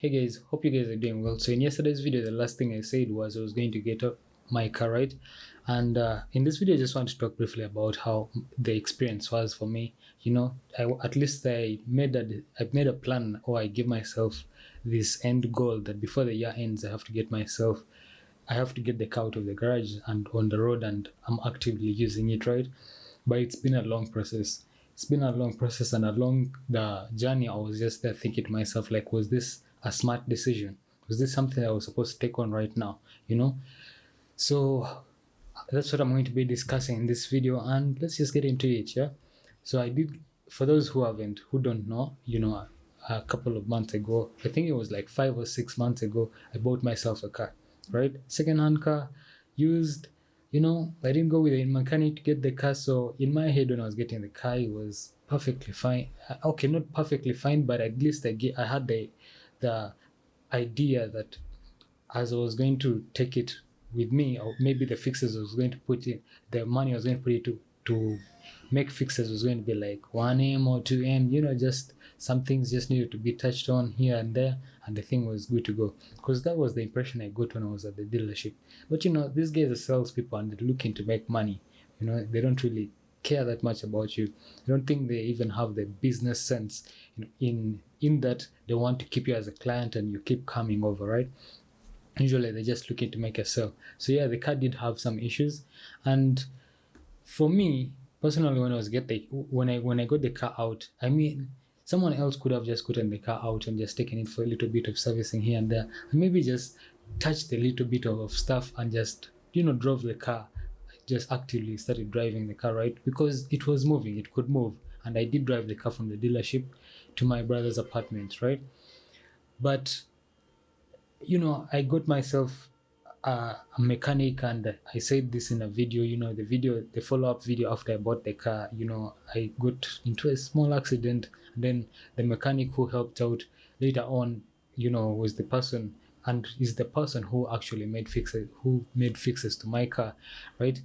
Hey guys, hope you guys are doing well. So in yesterday's video, the last thing I said was I was going to get my car, right? And in this video, I just want to talk briefly about how the experience was for me. At least I made a plan, or I give myself this end goal that before the year ends, I have to get the car out of the garage and on the road, and I'm actively using it, right? But it's been a long process. It's been a long process, and along the journey, I was just there thinking to myself, like, was this a smart decision? Was this something I was supposed to take on right now? So that's what I'm going to be discussing in this video, and let's just get into it, yeah? So I did, for those who don't know, a couple of months ago, I think it was like 5 or 6 months ago, I bought myself a car, right? Second-hand car, used. I didn't go with a mechanic to get the car, so in my head when I was getting the car, it was perfectly fine. Okay, not perfectly fine, but at least I had the idea that as I was going to take it with me, or maybe the fixes I was going to put in, the money I was going to put it to make fixes was going to be like 1M or 2M, just some things just needed to be touched on here and there, and the thing was good to go. Because that was the impression I got when I was at the dealership. But these guys are salespeople and they're looking to make money. They don't really care that much about you. I don't think they even have the business sense in that they want to keep you as a client and you keep coming over, right? Usually they're just looking to make a sale. So yeah, the car did have some issues, and for me personally, when I got the car out, I mean, someone else could have just gotten the car out and just taken it for a little bit of servicing here and there, and maybe just touched a little bit of stuff and just drove the car, just actively started driving the car, right? Because it was moving, it could move, and I did drive the car from the dealership to my brother's apartment, right? But I got myself a mechanic, and I said this in a video, the follow-up video after I bought the car. I got into a small accident, and then the mechanic who helped out later on, was the person, and is the person who actually made fixes to my car, right?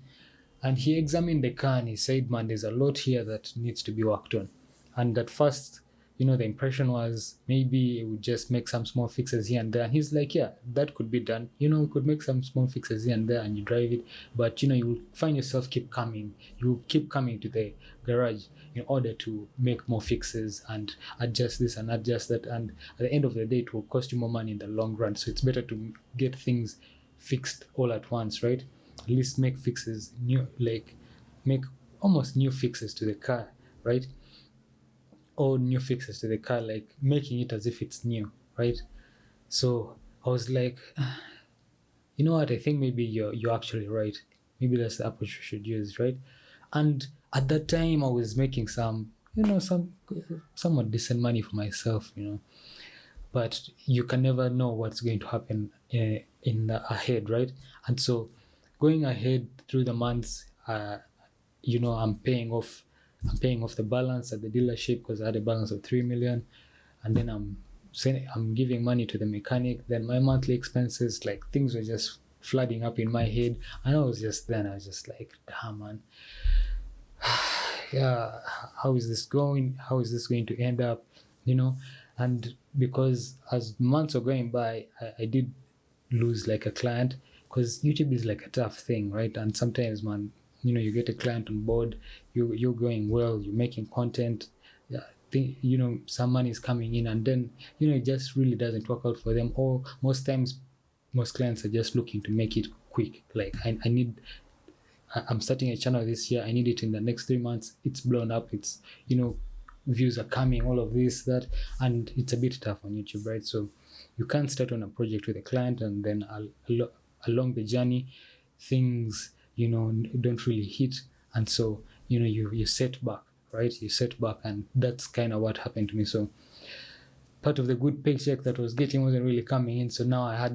And he examined the car and he said, man, there's a lot here that needs to be worked on. And at first, the impression was maybe it would just make some small fixes here and there. And he's like, yeah, that could be done. We could make some small fixes here and there and you drive it. But, you will find yourself keep coming. You keep coming to the garage in order to make more fixes and adjust this and adjust that. And at the end of the day, it will cost you more money in the long run. So it's better to get things fixed all at once, right? At least make fixes make almost new fixes to the car, right? Or new fixes to the car, like making it as if it's new, right? So I was like, you know what? I think maybe you're actually right. Maybe that's the approach you should use, right? And at that time, I was making some somewhat decent money for myself, But you can never know what's going to happen in the ahead, right? And so, going ahead through the months, I'm paying off the balance at the dealership because I had a balance of 3 million, and then I'm giving money to the mechanic. Then my monthly expenses, like, things were just flooding up in my head, and I was just like, damn, man, yeah, how is this going? How is this going to end up? And because as months are going by, I did lose like a client, because YouTube is like a tough thing, right? And sometimes, man, you get a client on board, you're going well, you're making content, yeah, some money is coming in, and then it just really doesn't work out for them. Or most times, most clients are just looking to make it quick. Like, I'm starting a channel this year, I need it in the next 3 months, it's blown up, it's views are coming, all of this, that, and it's a bit tough on YouTube, right? So you can't start on a project with a client and then along the journey things don't really hit, and so you set back, right? You set back, and that's kind of what happened to me. So part of the good paycheck that I was getting wasn't really coming in, so now I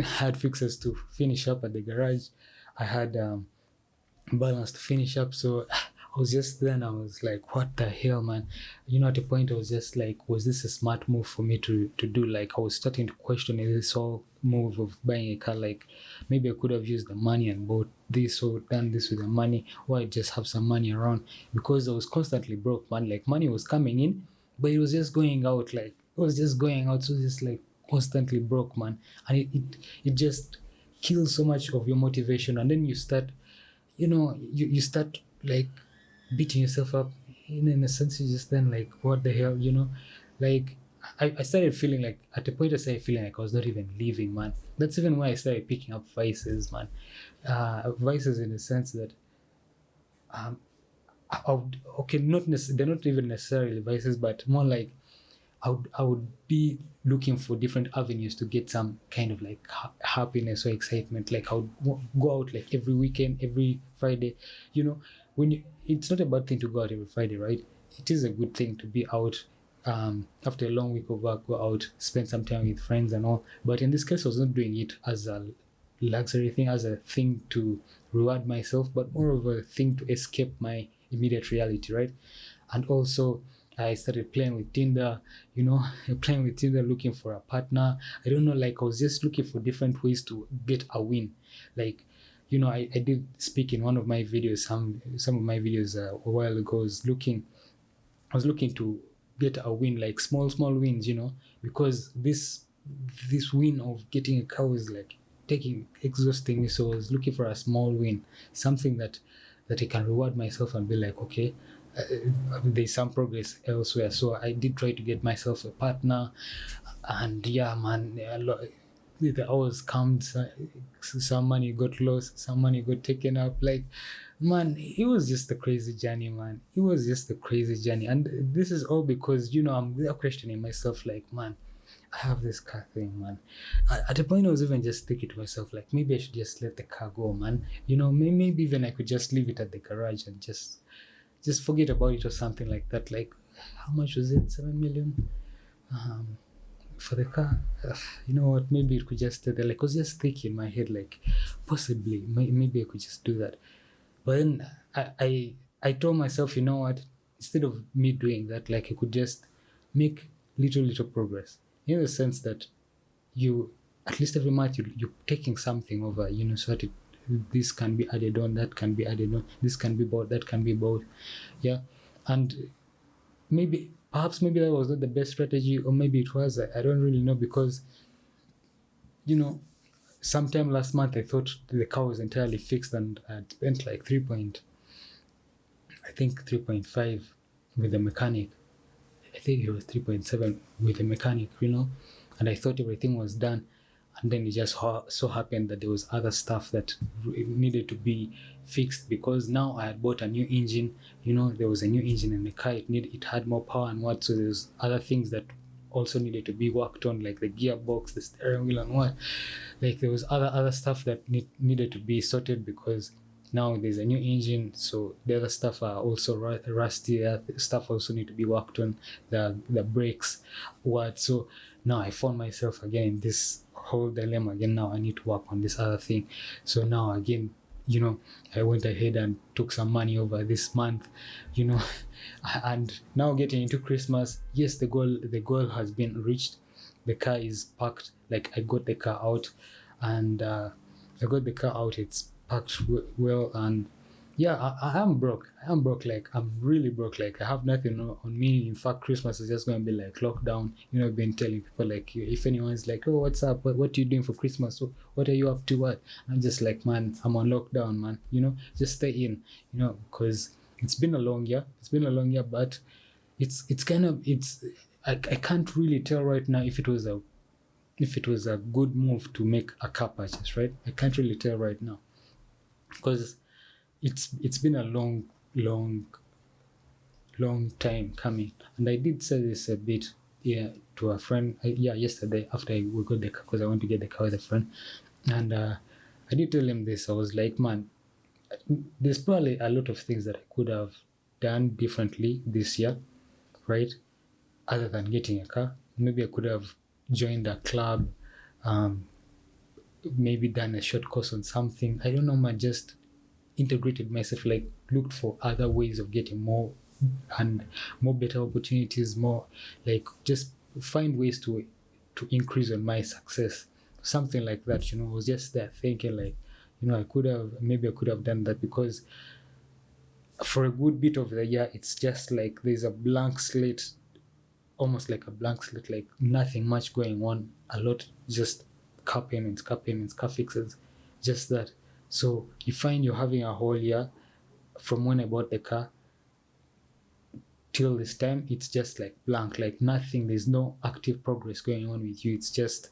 had fixes to finish up at the garage. I had balance to finish up, so I was just then I was like, what the hell, man? At a point I was just like, was this a smart move for me to do? Like, I was starting to question this whole move of buying a car. Like, maybe I could have used the money and bought this or done this with the money, or I just have some money around, because I was constantly broke, man. Like, money was coming in, but it was just going out. So just like, constantly broke, man. And it just kills so much of your motivation. And then you start, you start like beating yourself up. In a sense, you just then like, what the hell, like I started feeling like, at a point I started feeling like I was not even living, man. That's even why I started picking up vices, man. Vices in the sense that um okay, they're not even necessarily vices, but more like I would be looking for different avenues to get some kind of like happiness or excitement. Like I would go out like every weekend, every Friday. When it's not a bad thing to go out every Friday, right? It is a good thing to be out. After a long week of work, go out, spend some time with friends and all. But in this case, I was not doing it as a luxury thing, as a thing to reward myself, but more of a thing to escape my immediate reality, right? And also, I started playing with Tinder, playing with Tinder, looking for a partner. I don't know, like I was just looking for different ways to get a win. Like, I did speak in one of my videos, some of my videos a while ago. I was looking to get a win, like small wins, because this win of getting a cow is like exhausting me. So I was looking for a small win, something that I can reward myself and be like, okay, there's some progress elsewhere. So I did try to get myself a partner, and yeah, man, the hours comes, some money got lost, some money got taken up. Like, man, it was just a crazy journey, man. It was just a crazy journey, and this is all because I'm there questioning myself, like, man, I have this car thing, man. At the point, I was even just thinking to myself, like, maybe I should just let the car go, man. Maybe even I could just leave it at the garage and just forget about it or something like that. Like, how much was it? 7 million for the car. You know what? Maybe it could just stay there. Like, I was just thinking in my head, like, possibly, maybe I could just do that. But then I told myself, you know what? Instead of me doing that, like, I could just make little progress, in the sense that you, at least every month, you're taking something over, so that this can be added on, that can be added on, this can be bought, that can be bought. Yeah. And perhaps that was not the best strategy, or maybe it was. I don't really know, because sometime last month I thought the car was entirely fixed, and I'd spent like 3.5 with the mechanic. I think it was 3.7 with the mechanic, and I thought everything was done. And then it just so happened that there was other stuff that needed to be fixed, because now I had bought a new engine. There was a new engine in the car. It had more power and what. So there's other things that also needed to be worked on, like the gearbox, the steering wheel, and what. Like, there was other stuff that needed to be sorted, because now there's a new engine. So the other stuff are also rusty. Stuff also need to be worked on. The brakes, what. So now I found myself again in this whole dilemma again. Now I need to work on this other thing. So now again, I went ahead and took some money over this month, and now getting into Christmas. Yes, the goal has been reached. The car is parked. Like, I got the car out, and it's parked well, and yeah, I am broke. Like, I'm really broke. Like, I have nothing on me. In fact, Christmas is just going to be like lockdown. I've been telling people, like, if anyone's like, oh, what's up? What are you doing for Christmas? What are you up to? What? I'm just like, man, I'm on lockdown, man. Just stay in, because it's been a long year. But it's kind of, I can't really tell right now if it was a good move to make a car purchase, right? I can't really tell right now, because it's been a long time coming. And I did say this a bit, to a friend, yesterday after we got the car, because I went to get the car with a friend. And I did tell him this. I was like, man, there's probably a lot of things that I could have done differently this year, right? Other than getting a car. Maybe I could have joined a club, maybe done a short course on something. I don't know, man, just integrated myself, like looked for other ways of getting more and more better opportunities, more like just find ways to increase on my success, something like that. I was just there thinking, like, I could have done that, because for a good bit of the year, it's just like there's a blank slate almost like a blank slate, like nothing much going on, a lot, just car payments, car fixes, just that. So you find you're having a whole year from when I bought the car till this time, it's just like blank, like nothing. There's no active progress going on with you. It's just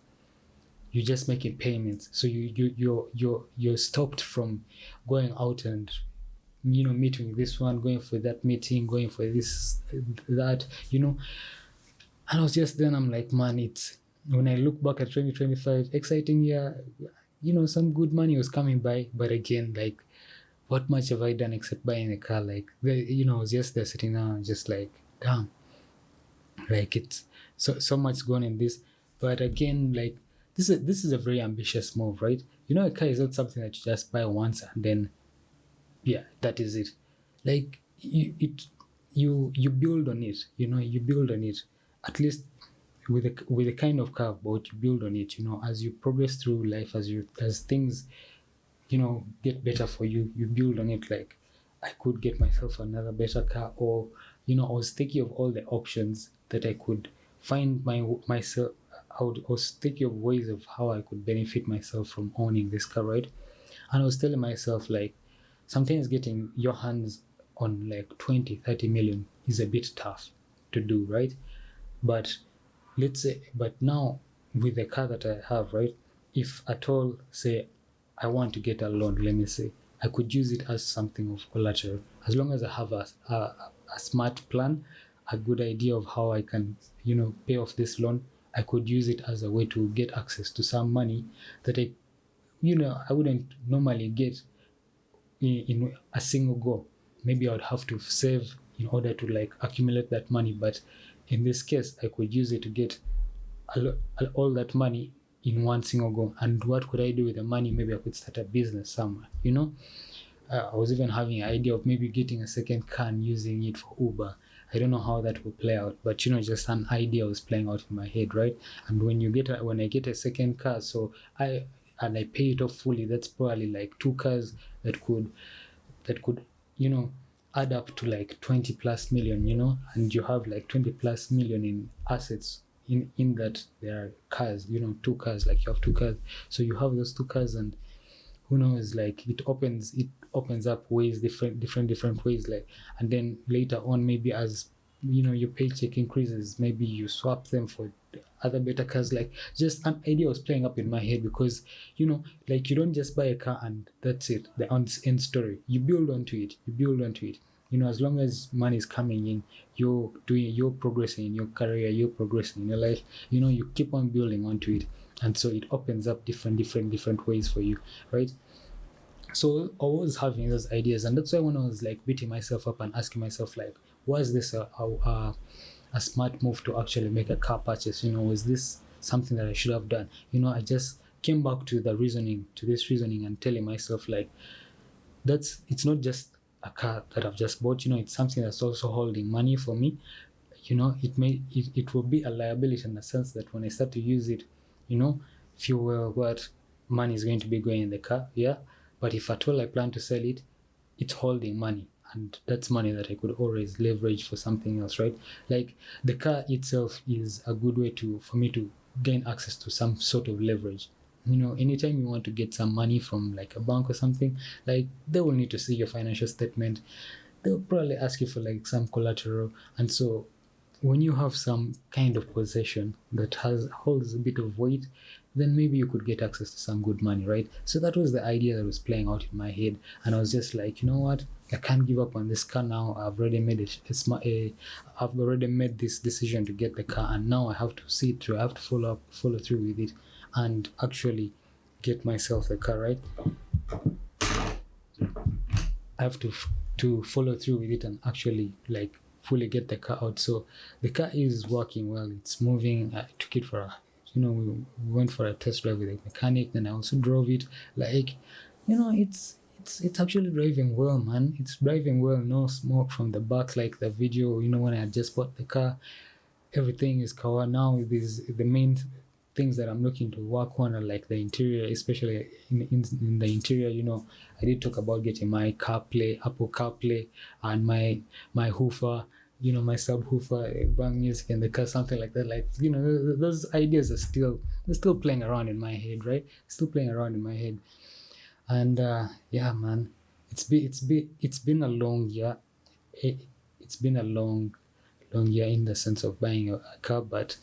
you're just making payments. So you're stopped from going out and meeting this one, going for that meeting, going for this, that, And I was just then I'm like, man, it's when I look back at 2025, exciting year, some good money was coming by, but again, like, what much have I done except buying a car? Like, I was just there sitting down, just like, damn, like it's so much gone in this. But again, like, this is a very ambitious move, right? A car is not something that you just buy once and then, yeah, that is it. Like, you build on it. You build on it. At least with the kind of car but you build on it. As you progress through life, as things get better for you, you build on it. Like, I could get myself another better car, or I was thinking of all the options that I could find myself. I was thinking of ways of how I could benefit myself from owning this car, right? And I was telling myself, like, sometimes getting your hands on like 20-30 million is a bit tough to do, right? But now with the car that I have, right, if at all, say, I want to get a loan, let me say, I could use it as something of collateral, as long as I have a smart plan, a good idea of how I can, pay off this loan. I could use it as a way to get access to some money that I wouldn't normally get in a single go. Maybe I would have to save in order to like accumulate that money, but in this case, I could use it to get all that money in one single go. And what could I do with the money? Maybe I could start a business somewhere. I was even having an idea of maybe getting a second car and using it for Uber. I don't know how that will play out, but just an idea was playing out in my head, right? And when I get a second car, so I pay it off fully, that's probably like two cars that could add up to like 20 plus million, and you have like 20 plus million in assets in that there are cars, two cars, like you have two cars. So you have those two cars, and who knows, like it opens up ways, different ways, like, and then later on, maybe as your paycheck increases, maybe you swap them for other better cars. Like, just an idea was playing up in my head, because like, you don't just buy a car and that's it, the end story. You build onto it. As long as money is coming in, you're progressing in your career, you're progressing in your life, you keep on building onto it, and so it opens up different ways for you, right? So I was having those ideas, and that's why when I was like beating myself up and asking myself, like, was this a smart move to actually make a car purchase? Was this something that I should have done? I just came back to this reasoning and telling myself, like, it's not just a car that I've just bought. It's something that's also holding money for me. It will be a liability in the sense that when I start to use it, fuel, what money is going to be going in the car, yeah. But if at all I plan to sell it, it's holding money, and that's money that I could always leverage for something else, right? Like, the car itself is a good way for me to gain access to some sort of leverage. Anytime you want to get some money from like a bank or something, like, they will need to see your financial statement. They'll probably ask you for like some collateral, and so when you have some kind of possession that holds a bit of weight, then maybe you could get access to some good money, right? So that was the idea that was playing out in my head, and I was just like, you know what? I can't give up on this car now. I've already made I've already made this decision to get the car, and now I have to see it through. I have to follow through with it, and actually get myself the car, right? I have to follow through with it and actually like fully get the car out. So the car is working well. It's moving. I took it for we went for a test drive with a mechanic. Then I also drove it. Like, it's actually driving well, man. It's driving well. No smoke from the back like the video. When I had just bought the car, everything is covered. Now the main things that I'm looking to work on are like the interior, especially in the interior. I did talk about getting my CarPlay, Apple CarPlay, and my Hoofer. my subwoofer, bang music in the car, something like that. Like, those ideas are still playing around in my head, right? Still playing around in my head. And yeah, man, it's been a long year. It's been a long year in the sense of buying a car, but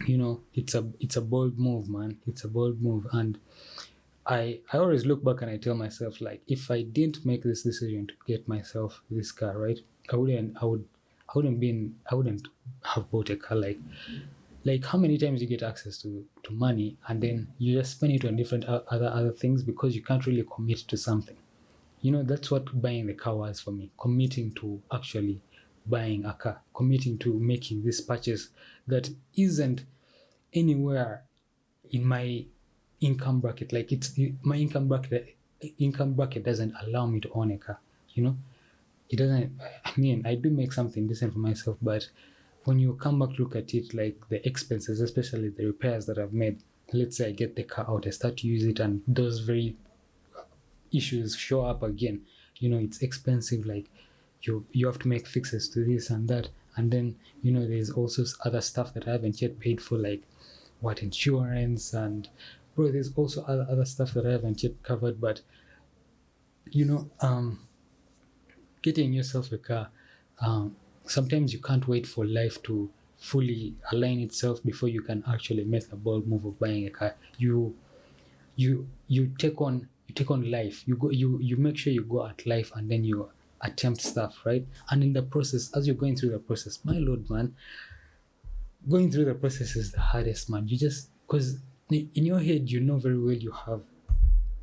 it's a bold move, man. It's a bold move. And I always look back and I tell myself, like, if I didn't make this decision to get myself this car, right, I wouldn't have bought a car. Like how many times you get access to money and then you just spend it on different other things because you can't really commit to something. That's what buying the car was for me. Committing to actually buying a car, committing to making this purchase that isn't anywhere in my income bracket. Like, my income bracket doesn't allow me to own a car. It doesn't. I mean, I do make something decent for myself, but when you come back look at it, like the expenses, especially the repairs that I've made, let's say I get the car out, I start to use it, and those very issues show up again. It's expensive. Like, you have to make fixes to this and that, and then there's also other stuff that I haven't yet paid for, like what insurance, and bro, there's also other stuff that I haven't yet covered. But getting yourself a car, sometimes you can't wait for life to fully align itself before you can actually make a bold move of buying a car. You take on life. You make sure you go at life, and then you attempt stuff, right? And in the process, as you're going through the process, my lord, man, going through the process is the hardest, man. You just, because in your head very well you have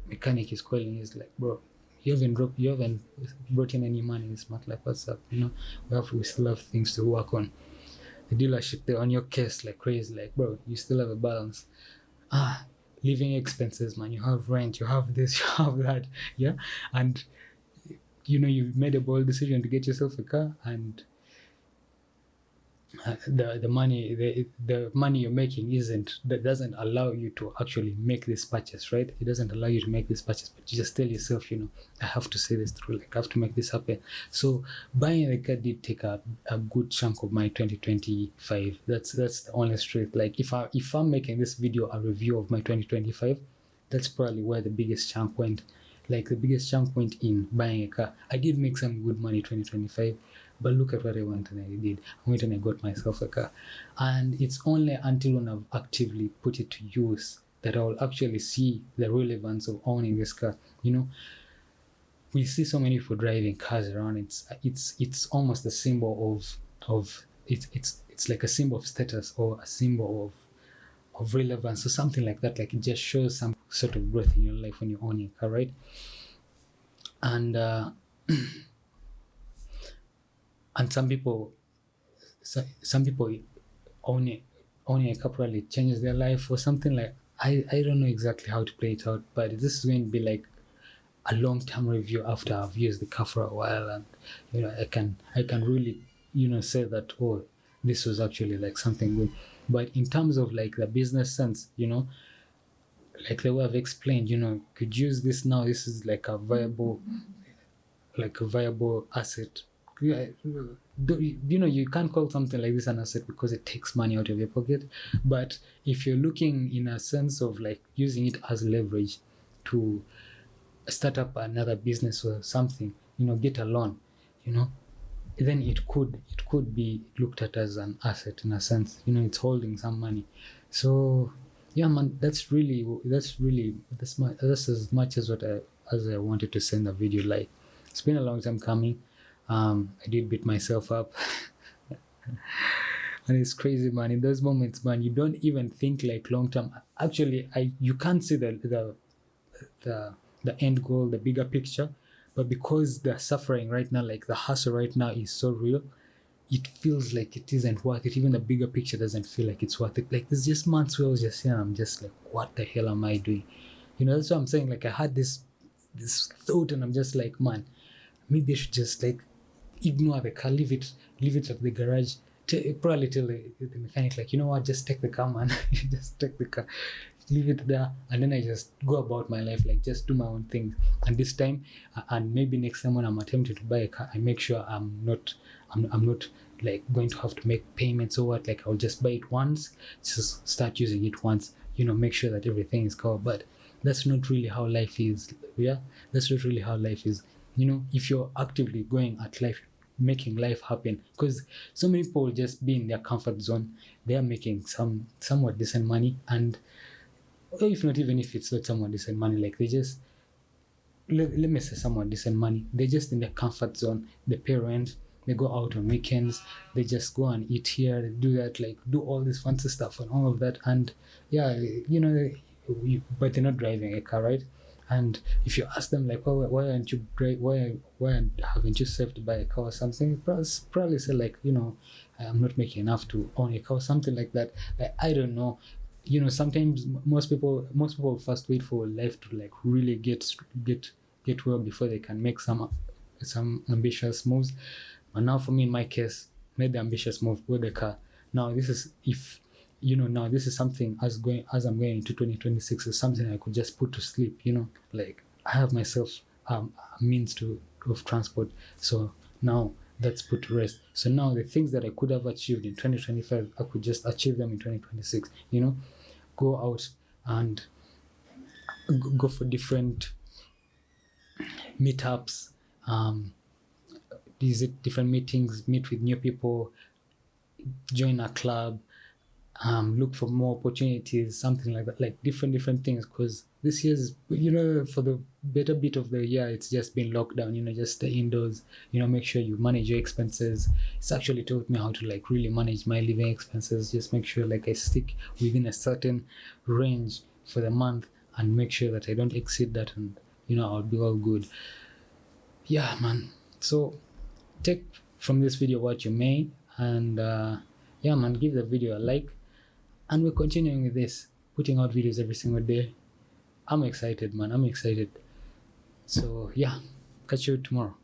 mechanic is calling. He's like, bro, you haven't brought in any money this month. Like, what's up? We still have things to work on. The dealership, they're on your case like crazy. Like, bro, you still have a balance. Living expenses, man. You have rent, you have this, you have that. Yeah. And you've made a bold decision to get yourself a car, and the money you're making doesn't allow you to actually make this purchase, right? It doesn't allow you to make this purchase, but you just tell yourself, I have to say this through, like, I have to make this happen. So buying the car did take a good chunk of my 2025. That's the honest truth. Like, if I'm making this video a review of my 2025, that's probably where the biggest chunk went. Like, the biggest chunk went in buying a car. I did make some good money 2025, but look at what I went and I did. I went and I got myself a car. And it's only until when I've actively put it to use that I will actually see the relevance of owning this car. We see so many people driving cars around. It's almost a symbol of it's like a symbol of status, or a symbol of relevance, or something like that. Like, it just shows some sort of growth in your life when you own a car, right? And and some people owning a car probably changes their life or something. Like, I don't know exactly how to play it out, but this is going to be like a long-term review after I've used the car for a while, and I can really say that, oh, this was actually like something good. But in terms of like the business sense, like the way I've explained, could use this now. This is like a viable asset. You can't call something like this an asset because it takes money out of your pocket. But if you're looking in a sense of like using it as leverage to start up another business or something, get a loan, then it could be looked at as an asset in a sense. It's holding some money. So yeah, man, that's as much as I wanted to send a video. Like, it's been a long time coming. I did beat myself up. And it's crazy, man. In those moments, man, you don't even think like long term. Actually, you can't see the end goal, the bigger picture. But because the suffering right now, like the hustle right now, is so real, it feels like it isn't worth it. Even the bigger picture doesn't feel like it's worth it. Like, there's just months where I was just here, I'm just like, what the hell am I doing? That's what I'm saying. Like, I had this thought, and I'm just like, man, maybe I should just like ignore the car, leave it at the garage. Probably tell the mechanic, like, what, just take the car, man. Just take the car, leave it there, and then I just go about my life, like, just do my own thing. And this time, and maybe next time when I'm attempting to buy a car, I make sure I'm I'm not like going to have to make payments or what. Like I'll just buy it once, just start using it once, make sure that everything is covered. But that's not really how life is. Yeah, that's not really how life is. If you're actively going at life, making life happen, because so many people will just be in their comfort zone. They are making somewhat decent money, and if not, even if it's not somewhat decent money, like they just, let me say somewhat decent money, they're just in their comfort zone. They pay rent, they go out on weekends, they just go and eat here, they do that, like do all this fancy stuff and all of that. And yeah, but they're not driving a car, right? And if you ask them like, why aren't you why haven't you saved to buy a car or something, probably say like, I'm not making enough to own a car or something like that. Like, I don't know. Sometimes most people first wait for life to like really get well before they can make some ambitious moves. But now for me, in my case, made the ambitious move with the car. Now this is, if now this is something, as I'm going into 2026, is something I could just put to sleep. Like I have myself a means of transport. So now that's put to rest. So now the things that I could have achieved in 2025, I could just achieve them in 2026. Go out and go for different meetups, these different meetings, meet with new people, join a club, look for more opportunities, something like that, like different things. Because this year's, for the better bit of the year, it's just been locked down. Just stay indoors. Make sure you manage your expenses. It's actually taught me how to like really manage my living expenses. Just make sure like I stick within a certain range for the month, and make sure that I don't exceed that, and I'll be all good. Yeah, man. So take from this video what you may, and yeah, man, give the video a like. And we're continuing with this, putting out videos every single day. I'm excited, man. I'm excited. So yeah, catch you tomorrow.